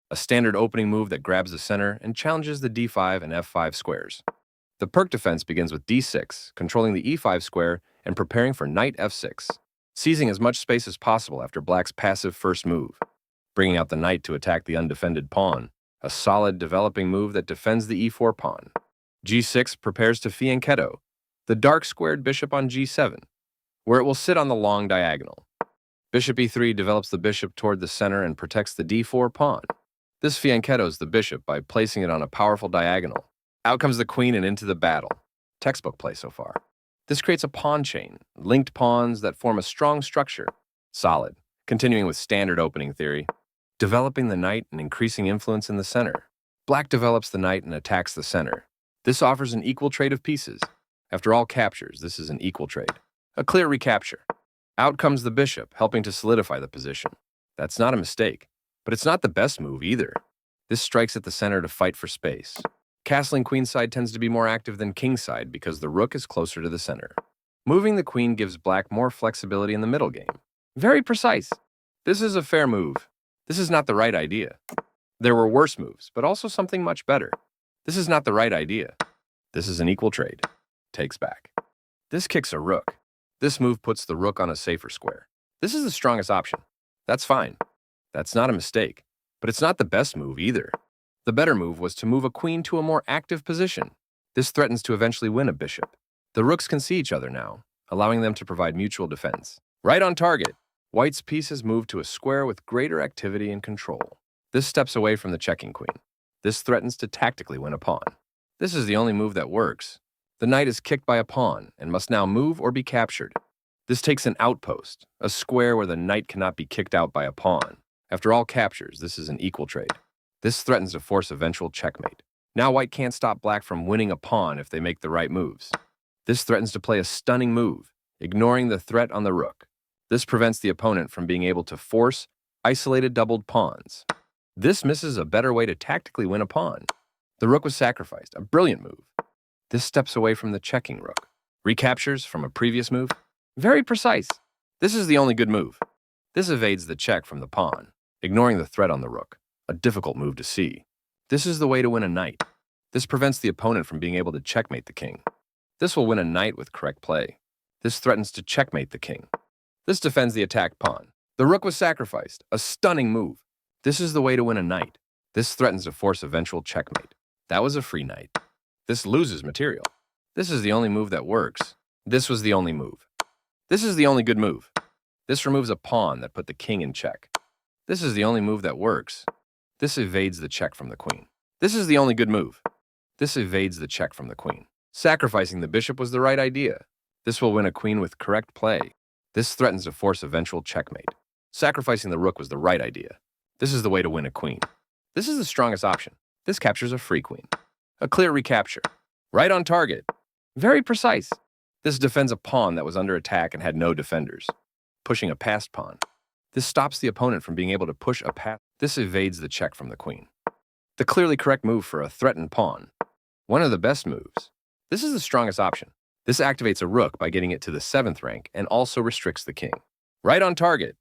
a standard opening move that grabs the center and challenges the d5 and f5 squares. The perk defense begins with d6, controlling the e5 square and preparing for knight f6, seizing as much space as possible after black's passive first move, bringing out the knight to attack the undefended pawn, a solid developing move that defends the e4 pawn. g6 prepares to fianchetto, the dark squared bishop on g7, where it will sit on the long diagonal. Bishop e3 develops the bishop toward the center and protects the d4 pawn. This fianchettos the bishop by placing it on a powerful diagonal. Out comes the queen and into the battle. Textbook play so far. This creates a pawn chain, linked pawns that form a strong structure. Solid. Continuing with standard opening theory. Developing the knight and increasing influence in the center. Black develops the knight and attacks the center. This offers an equal trade of pieces. After all captures, this is an equal trade. A clear recapture. Out comes the bishop, helping to solidify the position. That's not a mistake, but it's not the best move either. This strikes at the center to fight for space. Castling queenside tends to be more active than kingside because the rook is closer to the center. Moving the queen gives black more flexibility in the middle game. Very precise. This is a fair move. This is not the right idea. There were worse moves, but also something much better. This is not the right idea. This is an equal trade. Takes back. This kicks a rook. This move puts the rook on a safer square. This is the strongest option. That's fine. That's not a mistake, but it's not the best move either. The better move was to move a queen to a more active position. This threatens to eventually win a bishop. The rooks can see each other now, allowing them to provide mutual defense. Right on target. White's piece has moved to a square with greater activity and control. This steps away from the checking queen. This threatens to tactically win a pawn. This is the only move that works. The knight is kicked by a pawn and must now move or be captured. This takes an outpost, a square where the knight cannot be kicked out by a pawn. After all captures, this is an equal trade. This threatens to force eventual checkmate. Now white can't stop black from winning a pawn if they make the right moves. This threatens to play a stunning move, ignoring the threat on the rook. This prevents the opponent from being able to force isolated doubled pawns. This misses a better way to tactically win a pawn. The rook was sacrificed, a brilliant move. This steps away from the checking rook. Recaptures from a previous move. Very precise. This is the only good move. This evades the check from the pawn, ignoring the threat on the rook. A difficult move to see. This is the way to win a knight. This prevents the opponent from being able to checkmate the king. This will win a knight with correct play. This threatens to checkmate the king. This defends the attacked pawn. The rook was sacrificed, a stunning move. This is the way to win a knight. This threatens to force eventual checkmate. That was a free knight. This loses material. This is the only move that works. This was the only move. This is the only good move. This removes a pawn that put the king in check. This is the only move that works. This evades the check from the queen. This is the only good move. This evades the check from the queen. Sacrificing the bishop was the right idea. This will win a queen with correct play. This threatens to force eventual checkmate. Sacrificing the rook was the right idea. This is the way to win a queen. This is the strongest option. This captures a free queen. A clear recapture. Right on target. Very precise. This defends a pawn that was under attack and had no defenders. Pushing a passed pawn. This stops the opponent from being able to push a pass. This evades the check from the queen. The clearly correct move for a threatened pawn. One of the best moves. This is the strongest option. This activates a rook by getting it to the 7th rank and also restricts the king. Right on target.